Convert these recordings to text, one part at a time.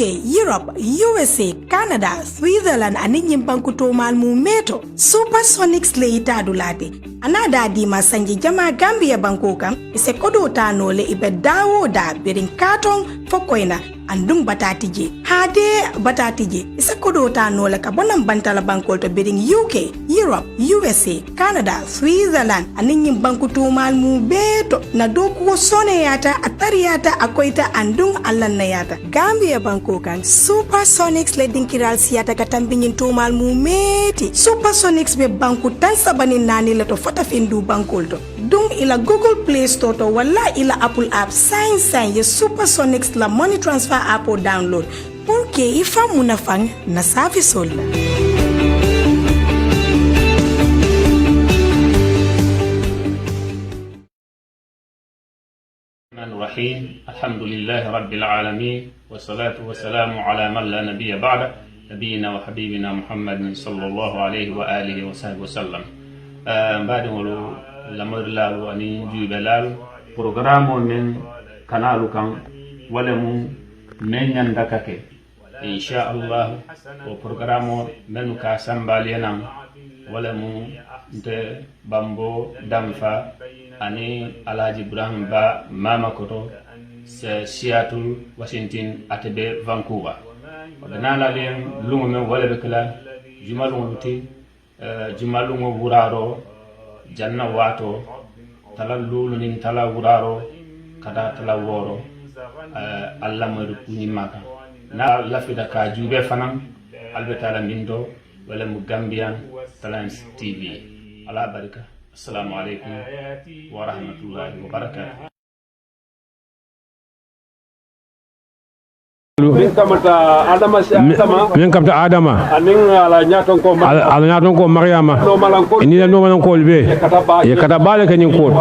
Europe, USA, Canada, Switzerland ani nyimbanku tomal mu meto Supersonics le itadulate anada di masanji jama Gambia banko kan ise kodo tano le ibe dawo da birin katon fokoina andum batatije hade batatije ise kodo tano le kabonam bantala banko to birin UK, Europe, USA, Canada, Switzerland ani nyimbanku tomal mu beto na doku sone yata atariyata akoita andum allanna yata Gambia banko kan Supersonics le dinkiral siyata katambinyin tomal mu meti Supersonics be banku tan sabani nani le to fota findu bankol to dung ila Google Play Store to wala ila Apple App sign ye Supersonics la money transfer app o download pour que ifa munafang na service hola. الرحيم الحمد لله رب العالمين والصلاة والسلام على من لا نبي بعد نبينا وحبيبنا محمد صلى الله عليه وآله وصحبه وسلم بعد ولو لمر لالو أني جيب لالو برنامج من كنالو كان ولم من يندكك إن شاء الله وبرنامج من كاسم بالينا ولم نت بامبو دمفا ani Alhaji Ibrahim Ba Mama Koto Seattle Washington atebe Vancouver danala len lungu men wala be kala jumalungu ti jumalungu wuraro janna wato tala lulu nin tala wuraro kada tala woro alla madu kuni maka na lafida ka jube fanan albetala mindo wala mu Gambian Talents TV ala barika. السلام عليكم ورحمة الله وبركاته. min kamta adama anin ala nyaton ko mariama ni la no malan ko be ye kata bale kanin ko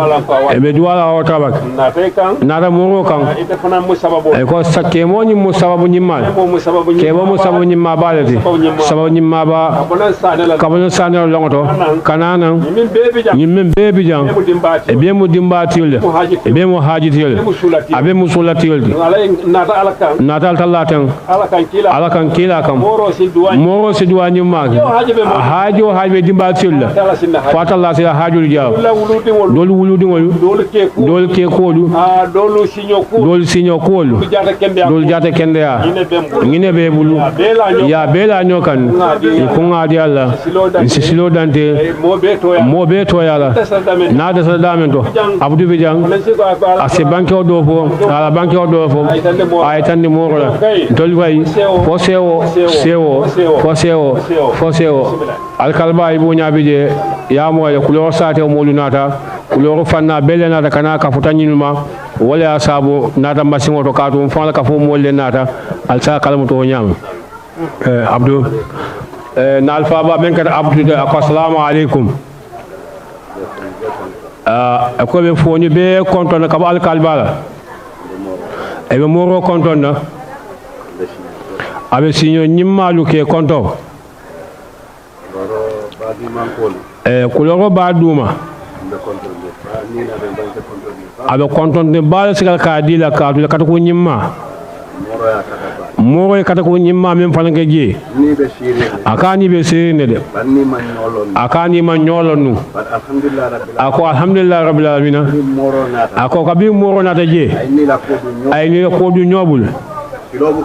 e be duwala o tabak na moro kan ite fana mu sababu e ko sakke mo ni mu sababu nyimmal ke mo mu sababu nyimma balati sababu nyimma ba kabon sanel longoto kanana min bebi jang e be mu dimbatil e be mu hajitil abe mu sulatil nata Latin alakan kila kam moro si duwa nyuma hajo hajbe dimbatil fata Allah si hajul jaw dol wuludi ngol dol ke kodu dol sinyo kolu dol jata kende ya ngine be bulu ya bela nyokan ko ngadi Allah si silo dante mo be to yala na da sadamen to abdu bijang ase banke o do fo ala banke o do fo ay tan ni moro dolway foseo alkalba ibu nyabije ya moya kulo sate mo lunata kulo fanna bele nata kana ka futanyinuma wala asabu nata masingo to katu fala ka fo mo le nata alsa kalamu to nyam abdou na alfa ba men kada abdou assalamu alaikum ko be foni be konton ka alkalba e be moro konton na abe sinyo nyimmalu ke konto kuloro ba duma abe konton de bal sigal ka dila ka dula kata ko nyimma moro e kata ko nyimma men fanake je akani be sirine de akani man nyolon nu ako alhamdulillah rabbil alamin ako kabi moro nata je ay ni ko du nyobul tilobu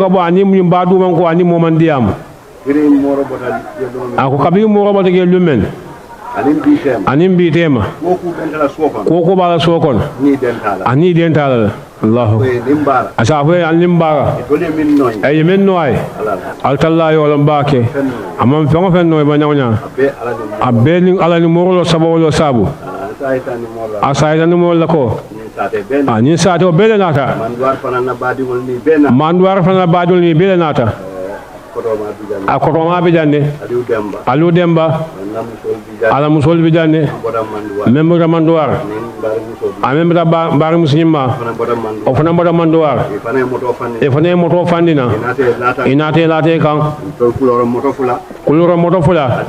ka ba ani mu ba du man ko ani mo man diam ako kabi moro bota ge lumen anin bi tema ko bala sokon ani dentala Allah asa fo an limbara ay men noy altalla yo lambake amam fengo fen noy ba nyawnya abbe ni ala ni moro lo sabu asa ni mo la ko ani saate o bele nata manduar fana badul ni bele nata akoto ma be jande alu demba ala musol bi jande membo manduar amembra bari muslima o fana boda manduar e fana moto fandina inate late kan kuloro moto fula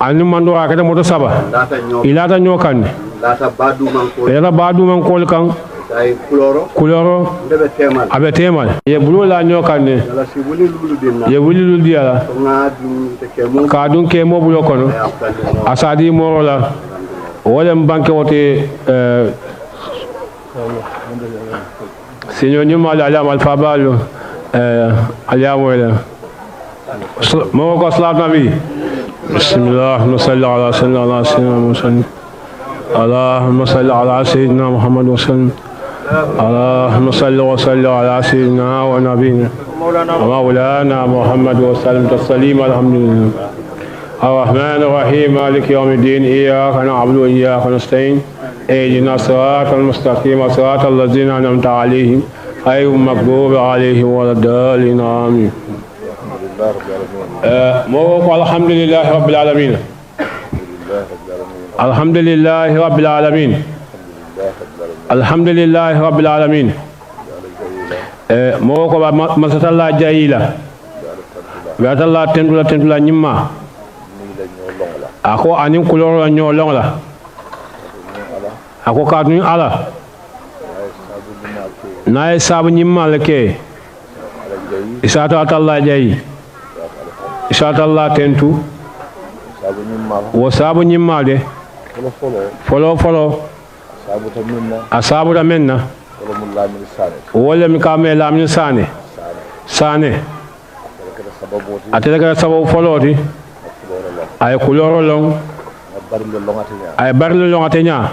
ani manduar akata moto saba ilata nyokan lata badu man ko kan ay kuloro ndebe temal abe temal ye bulu la nyokane ala si wuli lulu dinna ye wuli lulu diala ngadu te kemo ka dun ke mo bulo kono asadi moro la wala banke wote signor nyuma la ala fabalo aliamo wala mo ko salat nabi bismillah nusalli ala sayyidina muhammad اللهم صل على سيدنا محمد وسلم اللهم صل وسلم على سيدنا ونبينا ومولانا محمد وسلم تسليما الحمد لله الرحمن الرحيم مالك يوم الدين إياك نعبد وإياك نستعين اهدنا الصراط المستقيم صراط الذين أنعمت عليهم غير المغضوب عليهم ولا الضالين آمين الحمد لله رب العالمين الحمد لله رب العالمين الحمد لله رب العالمين موكو مسات الله جايلا بات الله تندلا نيما اكو اني كولور نيو لونلا اكو كادني على ناي ساب نيما لكي اسات الله جاي اسات الله تنتو وساب نيما de folo asabu da menna wala mi kame lamin sane atela sababu foloti ay kuloro long ay barlo long atenya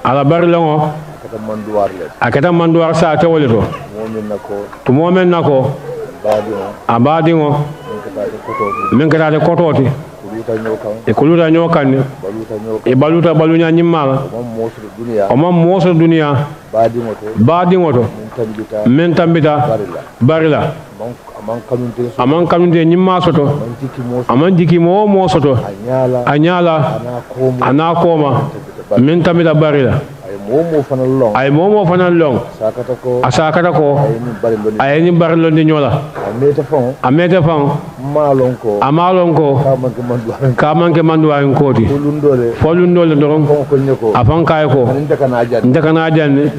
ala barlo akata manduar sa tawleto to momen nako abadingo min kata de kototi e kuluta nyokan e baluta balunya nyimala o mam moso dunia baadi ngoto men tambita barila aman kanunte nyimma soto aman jiki mo soto anyala ana koma men tambita barila ay momo fanal long asakata ko ay ni barlo ni nyola amete fon amalon ko kamanke mandu ay koti folundole doron afan kay ko ndaka na janne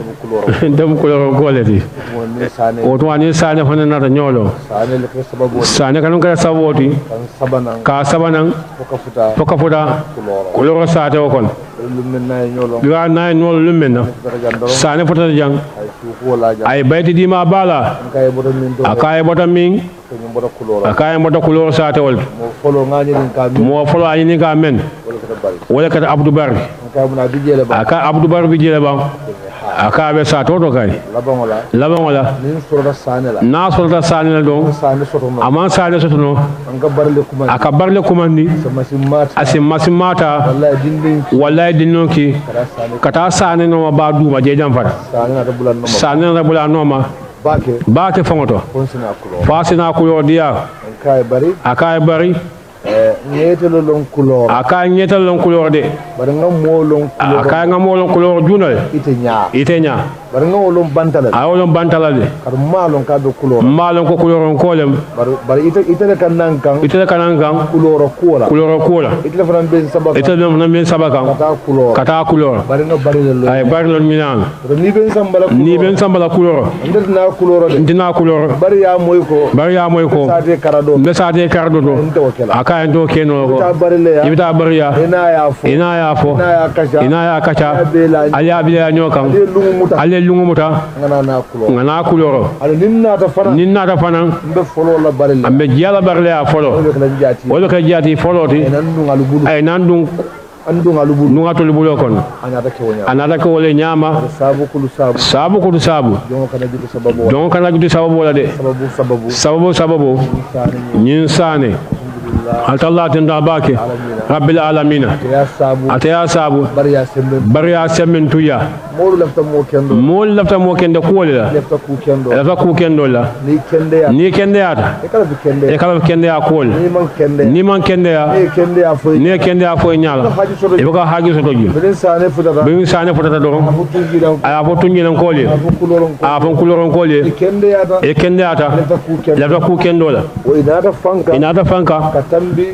dem ko goleti o to ani sane fana na nyolo sane kanun kala saboti ka sabanan foka futa kuloro sate o kon biwa na nyolo lumena sane futa jang ay bayti di ma bala akaye botam min akaye botam kuloro sate wol mo folo ani ka men wala kata abdou bar aka abdou bar bi jele ba aka be sa to kay labangola na sorta sanela don aman sane sotono aka barle kumandi asim masimata wallahi dinnoki kata sane no ba duma je jam fata sane na bula noma bake fongoto fasina kulo dia akai bari ñeetelo lon couleur aka ñeetal lon couleur de bar nga mo lon couleur aka nga mo lon couleur junal ite nya bar nga wolon bantala a wolon bantala de kar malon ka do couleur malon ko couleur ko lem bar ite kanan kan couleur kola ite fana ben sabaka kata couleur bar nga bari le ay bari lon minan ni ben sambala couleur ndina couleur bari ya moy ko sate karado do aka ndo keno ko ibita bariya ina ya fo ina ya kacha ali abiya nyokan ali lungu muta ngana kuloro ninna ta fana mbe folo la barilla ambe jala barilla ya folo wala ka jati folo ti ay nandung nunga toli bulo kon anata ko wole nyama sabu kulu sabu don kana juti sababu wala de sababu nyin sane Allah tenda bake rabbil alamin ataya sabu bariya semen tuya mol lafta mo kende ko wala lafta ku kendo la ni kende ata e kala kende ya ko ni man kende ya ne kende ya fo nyala e baka haji so toji bin sane futata do aya fo tungi nan ko le a fon kuloron ko le e kende ata lafta ku kendo la inata fanka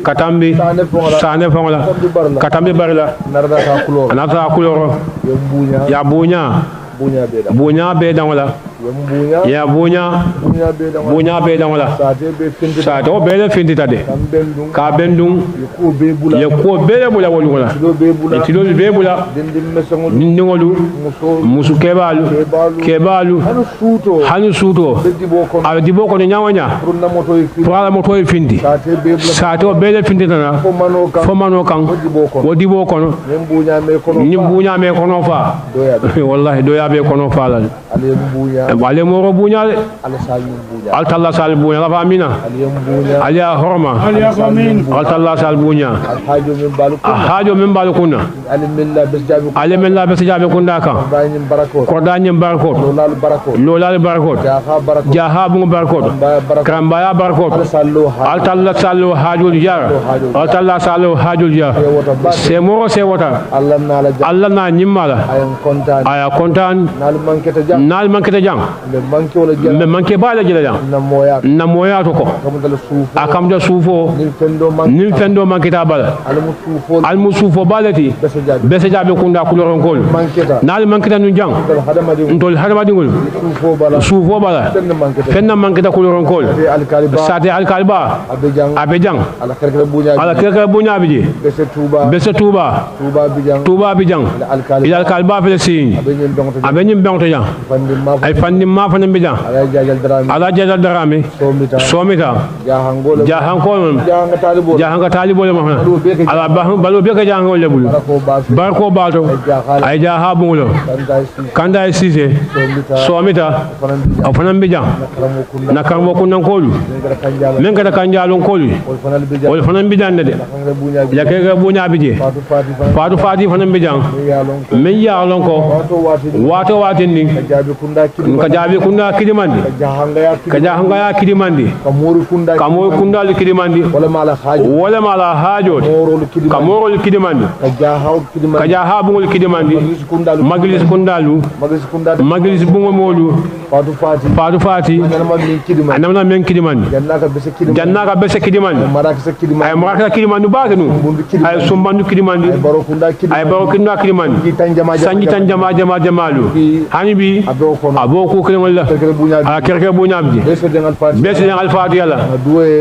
katambi sane fongola katambi barila nata kuloro ya bunya bunya be dan wala ya bunya be dan wala sa to be le findi tade ka bendum ya ko be le bula wolu wala tilo be bula nindi wolu musu kebalu hanu suto ala dibo ko nyawanya pour moto e findi sa to be le findi tana fo mano kan wo dibo kono ni bunya me kono fa wallahi doya be kono fa la ale moro bunya al talla sal bunya la famina ali horma al talla sal bunya hajo min balukuna ale min la bes jabe kunda kan ko danyim barakot lolal barakot jaha bu barakot krambaya barakot al talla salu hajul jar al talla salu hajul jar se moro se wota Allah na nyimala aya kontan nal manketa jang me manke bala jila jang na moya to ko akam da sufo nim fendo manketa bala al musufo balati bese jabe kunda kuloron kol nal manketa nu jang ndol hadama dingol sufo bala fenna manketa kuloron kol sate al kalba abejang ala kere bunya biji bese tuba bijang ila kalba felesin abenyim bangto jang ay fandi ma fana bijang ala jadal darame somita jahanga talibo le ma ala balu be ka jangol le bulu barko balto ay jaha bungulo kanda ay sise somita afana bijang nakarmo kunan kolu men kada kanjalon kolu wol fana bijang de ya ke bunya bije fatu fati fana bijang men ya lon ko wato watindi ka jabi kunda kidimandi ka jahanga ya kidimandi kamuru kunda li kidimandi wala mala hajo kamuru kidimandi ka jaha bungul kidimandi maglis kundalu maglis bungo molu fatu fati anamna men kidimandi jannaka bese kidimandi ay maraka kidimandi batenu ay sumbandu kidimandi ay baro kunda kidimandi sanji tan jamalu hani bi aboko kelen wala a kerke bunya bi bese den alfati yalla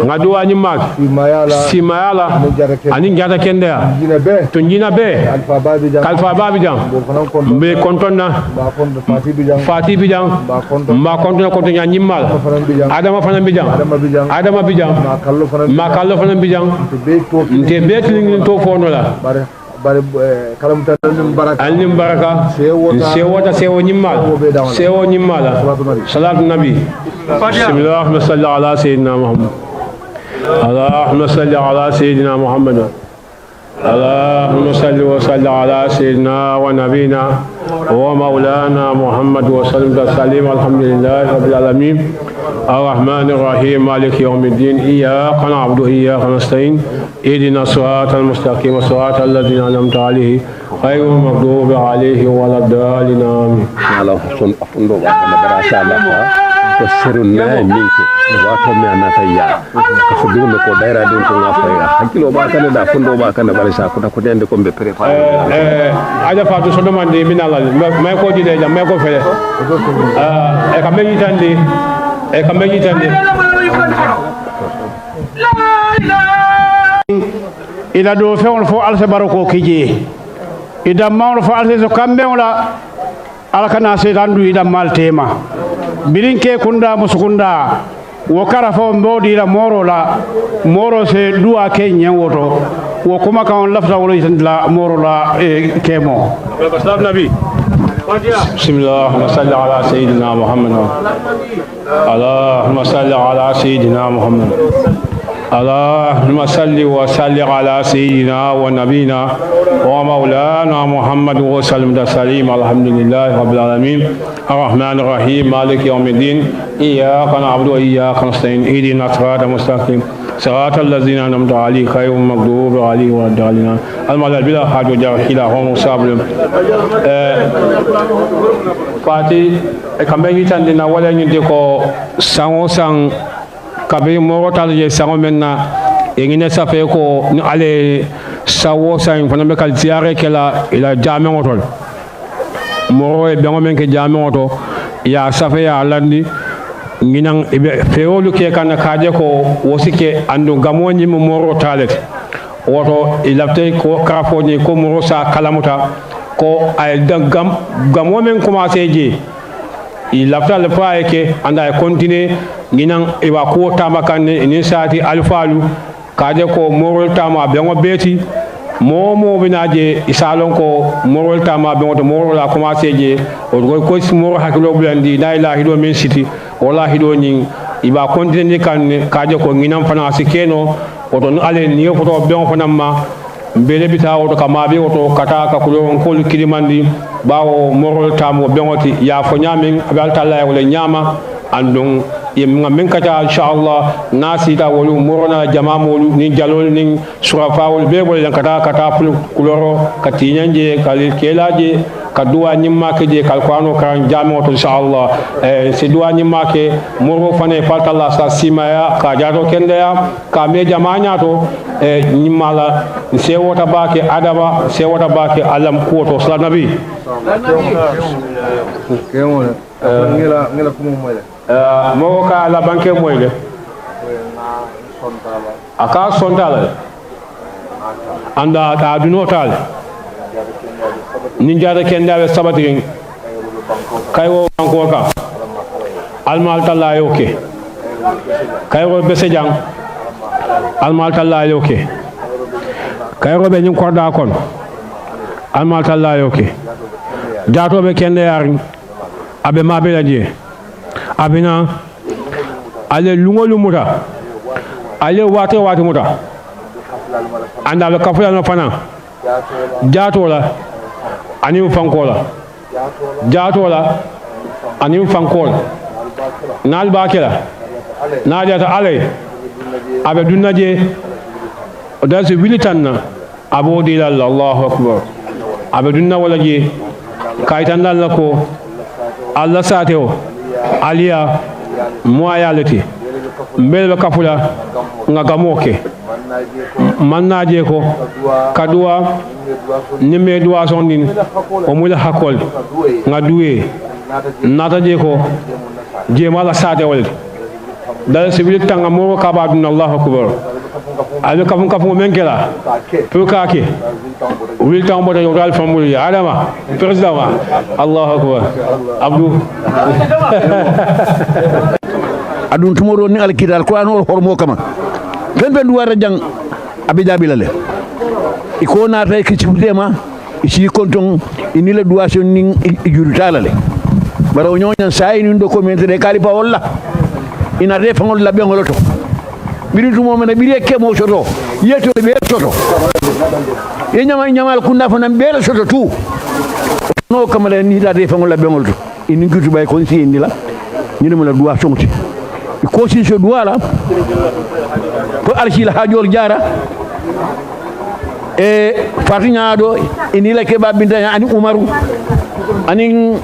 ngadu ani mak si mayala ani jata kende to njina be kalfa babi jang be kontonna fati bi jang ma kontona konto nyani mal adama fana bi jang ma kallo fana bi jang te be tin to fono la bare kalam tan baraka sewota sewo nyimala salatu nabi bismillah salli ala sayyidina muhammad allahumma salli ala sayyidina muhammad اللهم صل وسلم على سيدنا ونبينا ومولانا محمد وسلم تسليم الحمد لله رب العالمين الرحمن الرحيم مالك يوم الدين إياك نعبد وإياك نستعين اهدنا الصراط المستقيم صراط الذين أنعمت عليهم غير المغضوب عليهم ولا الضالين آمين. ko serunna minke wato me anata ya ko dunno ko dayra don ko ngafaya hakilo ba kana da fundo ba kana bale sa ko ko dende ko be prépa aja fatu so demande minala may ko dide jam may ko fele e kam meñi tande ila do fewon fo alse barako kije ida mawlo fo alse so kambe wala alkana setan du ida maltema bilinke kunda musukunda wo karafo mbodi la moro se duwa kenya woto wo kuma kan lafta wala la moro la kemo salam nabi bismillah wa salli ala sayyidina muhammad allahumma salli ala sayyidina muhammad اللهم صل وسلم على سيدنا ونبينا ومولانا محمد وسلم تسليما الحمد لله رب العالمين الرحمن الرحيم مالك يوم الدين إياك نعبد وإياك نستعين اهدنا الصراط المستقيم صراط الذين أنعمت عليهم غير المغضوب عليهم ولا الضالين المال بلا حاجة إلى هم صابرين فاتي كم يجتندنا ولا يندكو سان kabe moro tal je sango menna engine safe ko ni ale sawo san fana be kal ziare kala ila jame ngotol moro e bengo men ke jami'o to ya safe ya landi nginan ibe feolu ke kan kaje ko wosike andu gamoni mo moro talet woto ilafte ko krafoni ko moro sa kalamuta ko ay gamo men commencé je ilafta le fa ke anda continue nginan iba ko tamakan ni sati alfalu kaje ko moro tama bengo beti momo binaje isalon ko morol tama be ngoto morol la commencé je o ko moro hakilo blandi la ilaha illa min city wallahi do nyin iba continue kan kaje ko nginam fana sikeno oto ale ni foto be on fana ma bele bita oto kama be oto kata ka kulo on ko kilimandi bawo morol tamo be ngoti ya fo nyamin abal talla wala nyama andon yemma min kata inshallah nasita wolu morona jama molu ni jalol ni surafawol be bol kata kuloro katinyanje kali kelaje kadua nyimma ke je kalkwano kan jamo to inshallah se dua nyimma ke moro fane faltalla sa simaya ka jato kende ya ka me jamanya to nyimma la se wota bake adaba se wota bake alam ko to sala nabi ngela kumo moyle mo ka la banque moyle aka sontala anda ta duno tal ninjada kendabe sabati kaywo banko ka almal talla yoke kaywo bese jang almal talla yoke kaywo be nyum korda kon almal talla yoke jato be kende yarin abe mabe laje abina ale lungolu muta ale wate muta anda be kafula no fana jato la ani fankola jato la ani fankola nal bakela najata ale abe dunnaje dasu wilitanna abodi Allahu akbar abe dunna wala je kaytan dal ko Allah sateo aliya moyalati mbele kafula nga gamoke mannaje ko kadua nimme duwa sondin o mula hakol nga duwe nata je ko je mala satewol dal sibil tanga mo ka badun Allahu akbar ayo kafun menkela to kake wil tambo de yoral famuli adama president Allahu akbar abdou adun tumoro ni alkidal qur'an wol hormo kama ben duwara jang abijabilale iko na tay ki cibdema isi konton inila duwation ning jurutalale bara o ñoñan say ni do commenter de kalifa walla ina refangol labbe ngoloto biritu mo mena biri kemo soto yeto be soto e nyamal kunda fana bele soto tu no kamale ni da refangol labbe ngoloto ini gutu bay kon si indi la ñu ne la duwa sonti ko si so duwa la ko arshila hajol jara e fatinya do ini la ke babinta ani umaru ani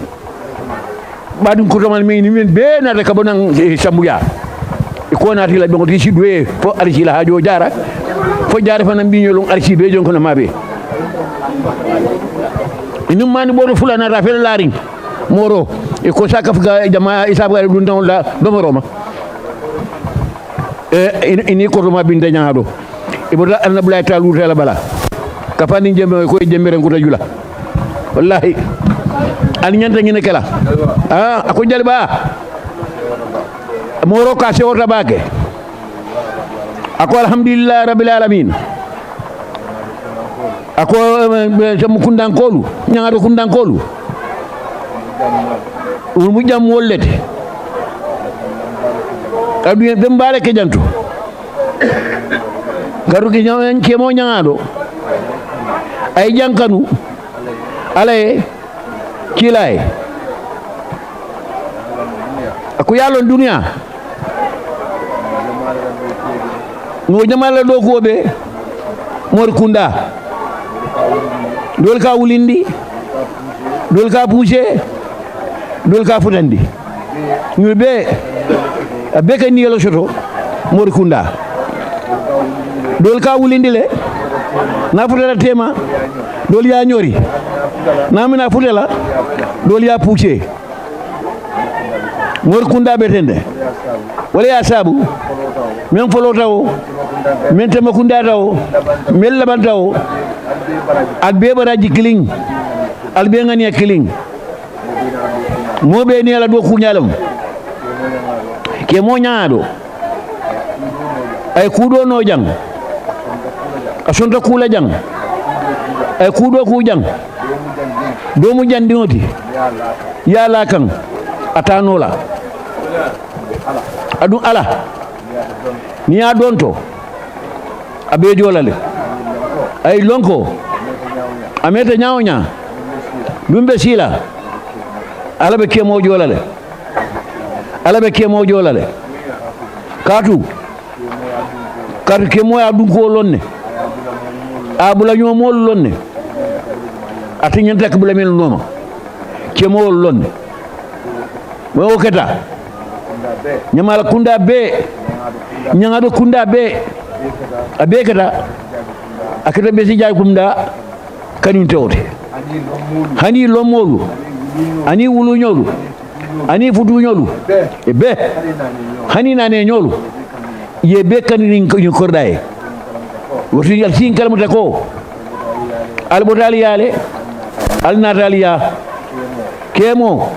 badum ko domal mi ni men be na de kabonan sambuya ko naati la be ngoti ci duwe fo arshila hajo jara fo jara fa na biñolon arshi be jonko na mabe inum mani bodo fulana rafel laring moro e ko saka fuga jama isabu ga dun don la do moroma ini ko ma binde nyaado e bodo annabulay talu tela bala kafani jembe ko jembere ngota jula wallahi al nyanta ngene kala ako jalba moro ka se wota bake ako alhamdulillah rabbil alamin ako jam kundankolu nyaado kundankolu mu jam wollete adu be mbale ke jantu garu ke nyawen ke mo nyaado ay jankanu alaye kilay ako yalon dunia no jamala do ko be mor kunda dol ka wulindi dol ka poussé dol ka futandi ñu be ka ni yelo soto mor kunda dol ka wulindi le na futata tema dol ya ñori namina futela dol ya puuce mor kunda betende wala ya sabu men folo taw men tema kunda taw men laban taw ak be baraji kiling al be ngani kiling mo be ni ala do kunyalam ke mo nyaado ay kudo no jang asonta kula jang ay kudo ku jang do mu jandinoti ya la kan atanola adu ala ni ya donto abe jolale ay lonko amete nyaonya dumbe sila ala be kemo jolale ala be kemo jolale katu kemo ya dun ko lonne abula ñoo mol lonne ati ñen tak bula mel noma kemo lonne mo keta nyamala kunda be nyangado kunda be abe keta akata be si jaay kumda kanin tewte hani lomolu ani wulu ñolu ani futu ñolu e be hani nane ñolu ye be kanin ñu kordaye wotu yal sin kalmata ko al bodali yale al nataliya kemo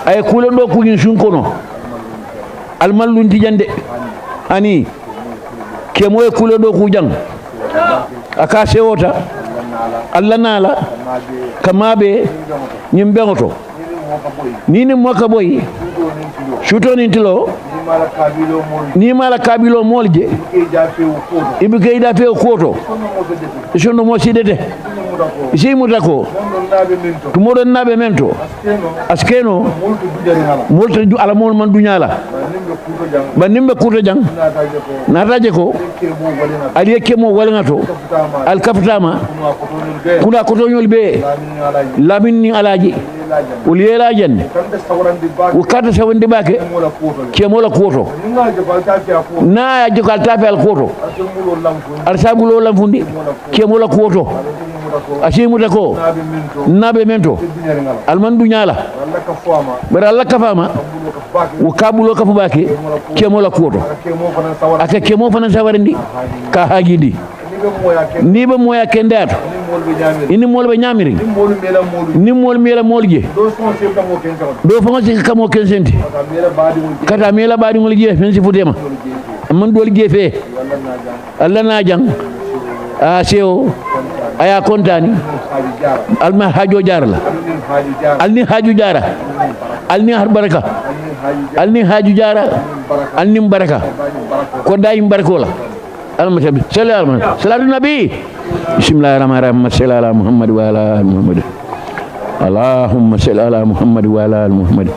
ay kulando ku ñu sun kono al mallundi jande ani kemo e kulando ku jang aka sewota alla nala kamabe nyimbe ngoto nini moka boy shuto nintilo ni mala kabilo molje ibi kayda fe koto sono mo sidete isi mutako tumodo nabe mento askeno molto ju ala mol man dunyala banimbe kuto jang nataje ko ali kemo walngato al kaftama kuna koto nyol be lamin alaji uliyela jenne ukata sawandi bake kemo la koto na jokal tafe al koto al sabulo lamfundi kemo la koto asimu dako nabe mento al man dunyala bara Allah kafama ukabulo kafu bake kemo la koto aka kemo fana sawarindi ka hagidi ni be moya kendato ini molbe nyamiri ni mol mela molje do fonse kamo kensenti kata mela badi ngol je fensi futema man dol je fe Allah na jang a seo aya kontani alma hajo jarla alni haju jara alni har baraka alni haju jara alni baraka ko dayim barakola المتبي سلام سلام النبي بسم الله الرحمن الرحيم صلى على محمد وعلى ال محمد اللهم صل على محمد وعلى ال محمد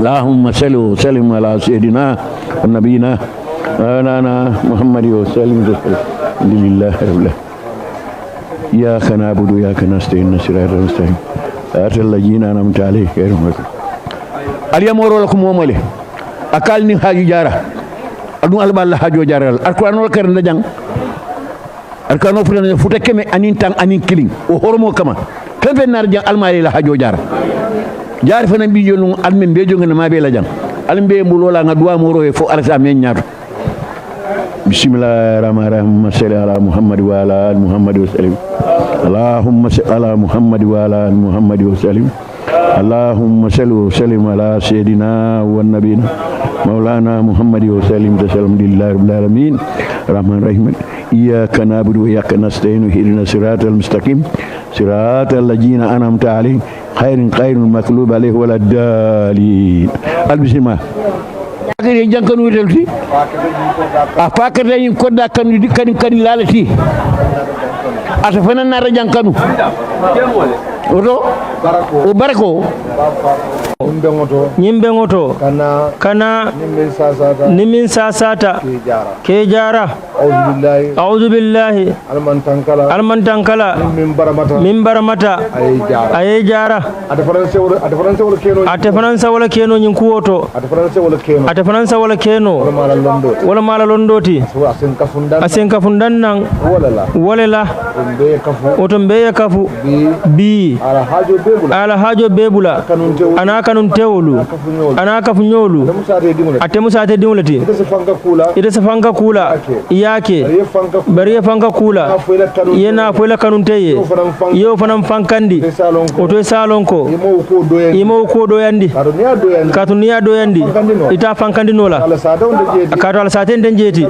اللهم صل وسلم على سيدنا ونبينا مولانا محمد وسلم لله رب العالمين إياك نعبد وإياك نستعين صراط المستقيم صراط الذين أنعمت عليهم غير المغضوب اليوم لكم ومله أكلني حاجة جارة adu alballa hajo jaral alquran wal kar ndajang alquran futa futa keme anin tang anin kiling o hormo kama kefe nar jang almali la hajo jar jar fana bi jonu almen be jonga ma be la jang almbe mbulola nga duwa mo roye fo alsa men nyaato bismillahir rahmanir rahim salli ala muhammad wa ala ali muhammad wa sallim allahumma salli ala muhammad wa ala ali muhammad wa sallim اللهم صل وسلم على سيدنا والنبينا مولانا محمد وسلم تسلم لله رب العالمين الرحمن الرحيم إياك نعبد وإياك نستعين اهدنا الصراط المستقيم صراط الذين أنعمت عليهم خير المغضوب عليهم ولا الضالين البسمة akere jankanu delti afakata yin kodda kanu dikani kani lalati ata fana nara jankanu oto o barako nyimbe ngoto kana nimin sasata ke jara أعوذ بالله المن تنكلا من برمتا أي جارة أتفرنسا ولا كينو نكوتو أتفرنسا ولا كينو ولا مالا لندوتي أسنك فندان ولا لا وتنبيه كفو بي على حاجو بيبولا أنا كانون تيولو أنا كفو نيولو أتمو ساتي ديمولتي إذا سفانك كولا yake bari ya fanka kula yana fuela kanuntaye yo fanam fankandi oto salonko imo ko doyandi katuniya doyandi ita fankandi nola akato ala saten denjeti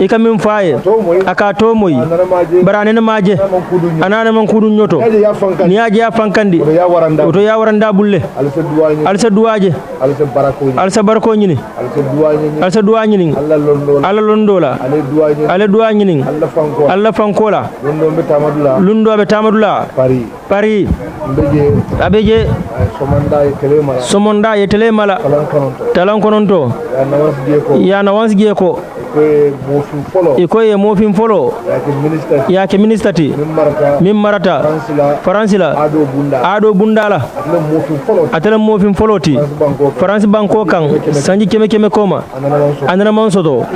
ikamin faye aka to moy barane na maje anana man kudun nyoto ni aje ya fankandi oto ya waranda bulle alsa duwaje alsa barako nyini alsa duwa nyini alla londola ala duwa nyinin alla fankola lundo be tamadula pari abeje somonda yetele mala talan kononto ya na wansgie ko iko ye mofin folo ya ke ministati min marata faransila ado bundala atele mofin foloti france banko kan sanji keme koma anana monsoto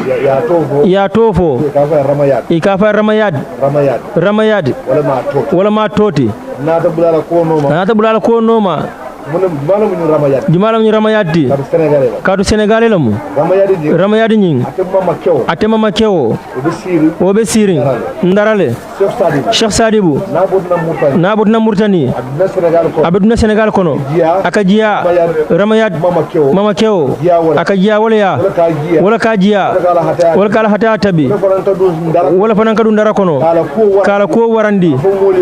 ya tofo ikafa ramayad wala ma toti nata bulala ko noma jumala mu ramayati kadu senegalais lamu ramayadi nyin atema makeo obe sirin ndarale cheikh sadibu nabudna murtani abudna senegal kono akajiya ramayad mama keo akajiya wala kajiya wala kala hata tabi wala fanan kadu ndara kono kala ko warandi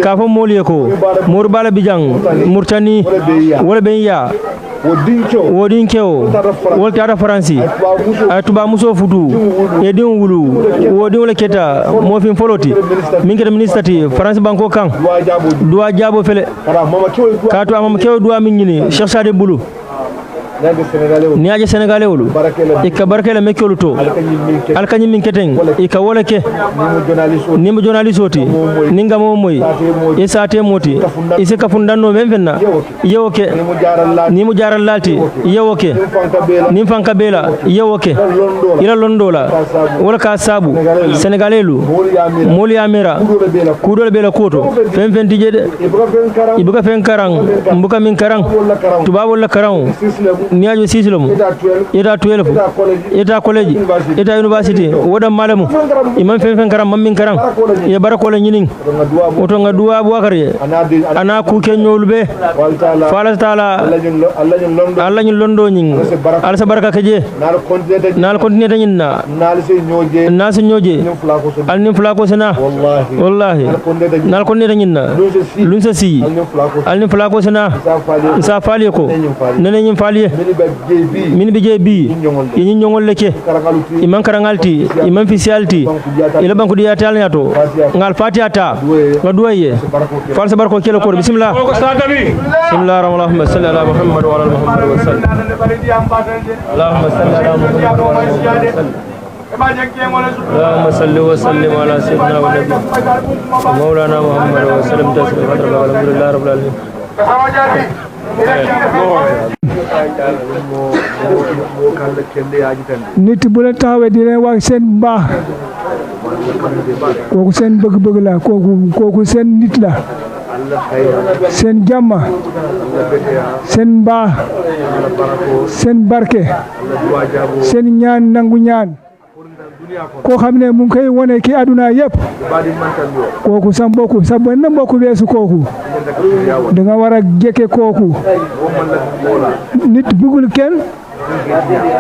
ka fo moliye ko murbala bijang murtani wala benya wodinkeo wol tata faransi ay tuba muso futu e din wulu wodi wala keta mo fin foloti min keta ministati faransi banko kan duwa jabo fele kato amam kew duwa min nyini cheikh sade bulu ni aje sénégalais wolu ikka barkela mekkolu to alkanyi min keten ikka wala ke ni mo journaliste oti ninga mo moy e sate moti ise ka fundanno men fenna yewoke ni mo jaral lalti yewoke ni fanka bela yewoke ila londola wala ka sabu sénégalais lu moli amira kudol bela koto fen fen tijede ibuka fen karang mbuka min karang tubabul la karang niajo sisilomu eta 12 eta college eta university woda malamu imam fen karam mammin karam ya barako la nyinin oto nga duwa Boubacar ana ku kenyolbe fala taala alla ñu londo ñing ala sa baraka keje nal continue tañinna nal se ñoje al nim flako sena wallahi nal continue tañinna luñ sa si al nim flako sena sa fali ko nene ñim fali min bi jebi yi ñongol leke iman karangalti iman fisialti ila banku diya talnyato ngal fatiyata ngaduwaye falsa barko kelo ko bismillah bismillahir rahmanir salli ala muhammad wa ala muhammad wa sallam allahumma salli ala muhammad wa ala sallam اللهم صل وسلم على سيدنا ونبينا مولانا محمد وسلم تسليما الحمد لله رب العالمين nit bu la taxawee di leen wax seen mbaax kooku seen bëgg-bëgg la kooku seen nit la seen jàmm seen mbaax seen barke seen ñaan nangu ñaan koo xam ne mu ngi koy wone ki aduna yëpp kooku sa mbokku weesu kooku da nga war a jekke kooku nit bëggul kenn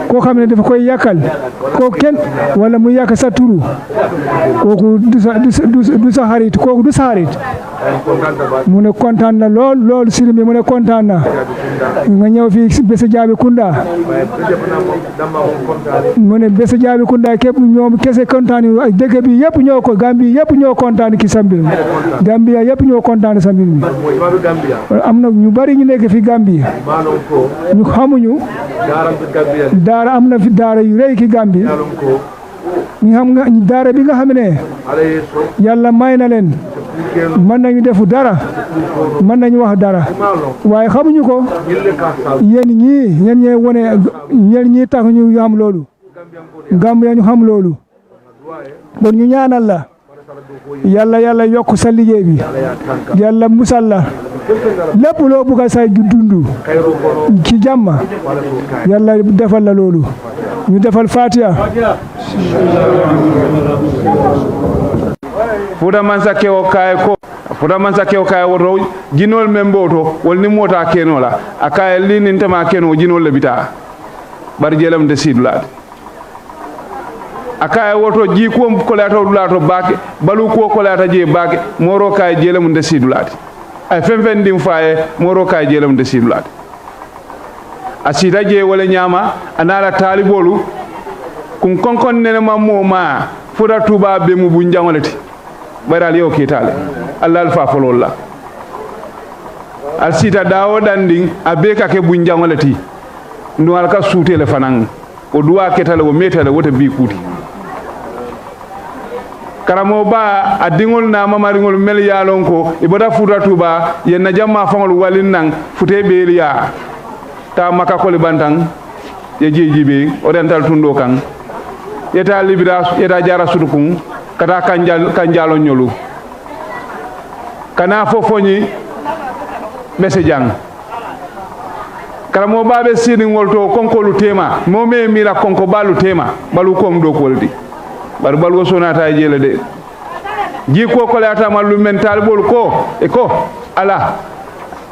koo xam ne dafa koy yàkkal kooku kenn wala mu yàkk sa turu kooku du sa xarit kooku du sa xarit mu ne kontaan na lool sëriñ bi mu ne kontaan na nga ñëw fii Bese Jaabi Kunda mu ne Bese Jaabi Kunda képp ñoom kese kontaan yi dëkk bi yëpp ñoo ko Gambie yëpp ñoo kontaan ki sa mbir Gambia yëpp ñoo kontaan sa mbir mi am na ñu bari ñu nekk fi Gambie ñu xamuñu daara am na fi daara yu rëy ki Gambie ñi xam nga daara bi nga xam ne yàlla may na leen mën nañu defu dara mën nañu wax dara waaye xamuñu ko yéen ñee wone yéen ñii tax ñu xam loolu Gambia ñu xam loolu bon ñu ñaanal la yàlla yokk sa liggéey bi yàlla musal la lépp loo bëgg a say dund ci jàmm yàlla defal la loolu ñu defal Fatiha fuda mansa kewo kaye woto jinol men boto wol ni mota keno la akaye li nin tema keno jinol le bita bar jelam de sidulade akaye woto ji ko kolata dulato bake balu ko kolata je bake moro kaye jelam de sidulade ay fen dim faye moro kaye jelam de sidulade asita je wala nyama anala talibolu kun konkon nene mammo ma fuda tuba be mu bu njangolati bayral yo kitale allah alfa fololla al sita dawo danding abe ka ke bu njangolati ndu alka sutele fanan o duwa ketale o metale wota bi kuti karamo ba adingol na mamaringol mel yalon ko ibada fuda tuba yenna jamma fangol walin nan fute beliya ta maka ko libantang ye jibe oriental tundo kan yeta libira yeta jara sudukun kata kanjalo nyolu kana fofoñi bese jang karamo babe sini ngolto konkolu tema mome mira konko balu tema balu kom do koldi balu sonata jele de ji ko kolata mallu mental bol ko e ko ala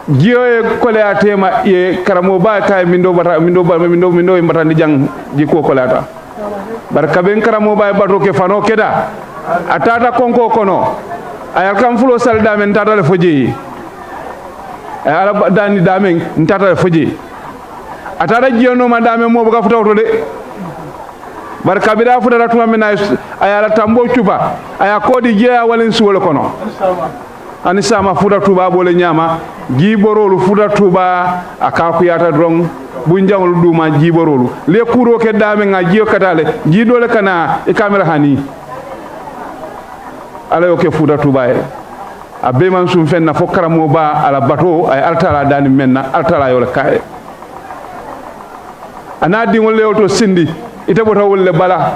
jiyo e kolata tema e karamo ba kay mindo mbatandi jang ji ko kolata barka ben karamo ba bato ke fano keda atata konko kono ayal kam fulo salda men tata le foji ala dani damen tata le foji atata jiyono ma dame mo buga futawto de barka bida futata tuma men ayala tambo cuba aya kodi jeya walin suwol kono ani sama futa tuba bole nyama jiborolu futa tuba akaku yata drong bunjangol duma jiborolu le kuro ke dame nga jiyo katale jidole kana e kamera hani ala yo ke futa tuba e abbe man sum fenna fokara mo ba ala bato ay altala dani menna altala yo le kae ana dingol le to sindi ite bota wolle bala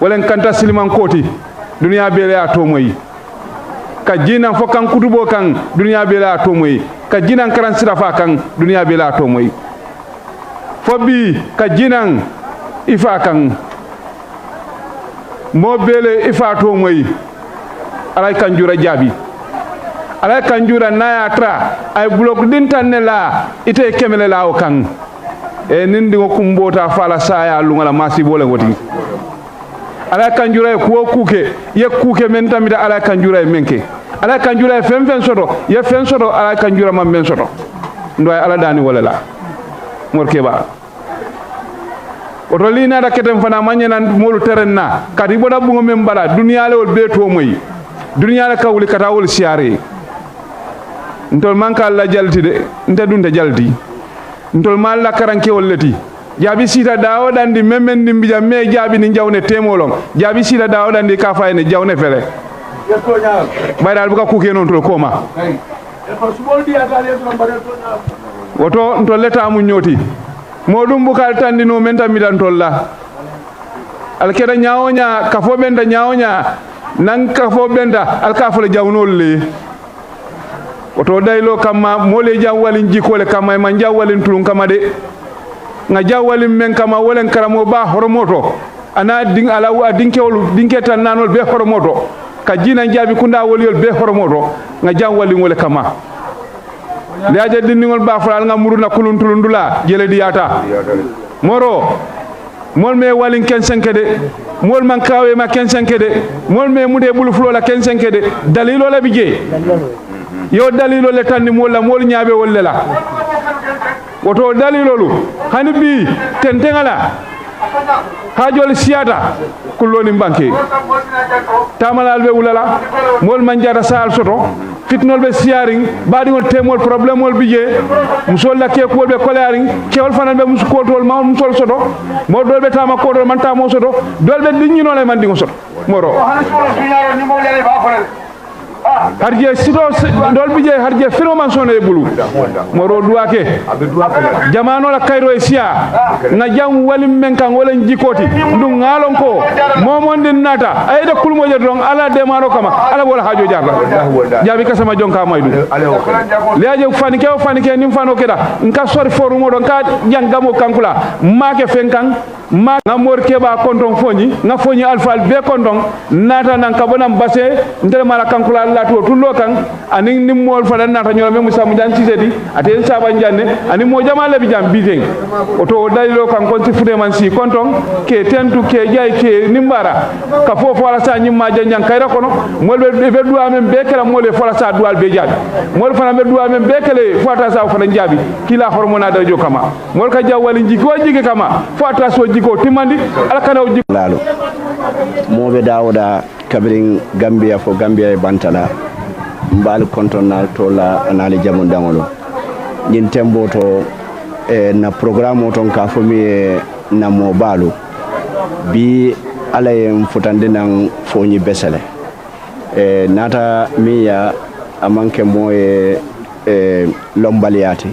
wolen kanta siliman koti duniya bele a to moyi ka jinan fo kan kutubo kan duniya bela to moyi ka jinan karan sirafa kan duniya bela to moyi fo bi ka jinan ifa kan mo bele ifa to moyi alay kan jura jabi alay kan jura naya tra ay blok din tanne la ite kemele la o kan e nindi ko kumbota fala saya lungala masi bole ngoti ala kanjura ko kuke ye kuke men tamita ala kanjura menke ala kanjura fen soto ye fen soto ala kanjura mam men soto ndoy ala dani wala la morke ba oto lina da ketem fana manyana molu terenna kadi boda bungo men bala duniya le wol be to moy duniya le kawli kata wol siare ntol manka la jalti de nta dunde jalti ntol mal la karanke wolleti jaabi sita dawo dandi memmen dimbi jam me jaabi ni jawne temolom jaabi sita dawo dandi ka fayne jawne fele baydal buka kuke non to koma woto to leta mu nyoti modum bukal tandino men tamidan tolla alkeda nyaawonya kafo benda nyaawonya nan kafo benda alkafo jawnol le woto daylo kamma mole jam walin jikole kamma man jawalin tulun kama de nga jawalin men kama wolen karamo ba horomoto ana ding ala wa dinkewol dinketan nanol be horomoto ka jina jabi kunda woliyol be horomoto nga jawalin wole kama liaje dindingol ba fral nga muruna kuluntulundula jele diyata moro mol me walin kensenke de mol man kawe ma kensenke de mol me mude bulu flola kensenke de dalilo la bije yo dalilo le tanni molla mol nyaabe wolle la woto dalilolu hani bi tentengala hajol siata kulloni banke tamalal be wulala mol man jara sal soto fitnol be siaring baɗigol temol probléme ol bije musol la ke kuwol ɓe koleyaring kewol fanan ɓe musu kotol ma musol soto mo dolɓe tama kotol man tamo soto dolɓe ɗiññinole man ɗigo soto moro harje sito dol bije harje finoman sono e bulu moro duwake jamano la kayro e sia na jam wali men kan wala jikoti ndu ngalon ko momonde nata ayde kulmoje don ala demaro kama ala wala hajo jarla jabi kasama jonka maydu leaje fanike nim fano keda nka sori forumo don ka jangamo kankula make fenkan ma ngamor keba konton foñi nga foñi alfal be konton nata nan ka bonam basse ndere mala kankula la to tullo kan anin nim mol fa nata nyolo memu samu jan cisedi aten saba janne anin mo jamale bi jam biten oto dalilo kan kon tifude man si konton ke tentu ke jay ke nimbara ka fofo ala sa nyimma janjan kayra kono molbe be duwa men be kala mole fola sa duwal be jabi mol fana be duwa men be kala fata sa fana jabi kila hormona da jo kama mol ka jawali jiki wajike kama fata so ko timandi alkanaw lalo mobe dawda kabirin gambia fo gambia e bantala mbal kontonnal tola anali jamu dangolo nyin tembo to na programme ton ka fomi na mobalu bi alaye mfutande nan fonyi besele nata miya amanke moye lombaliati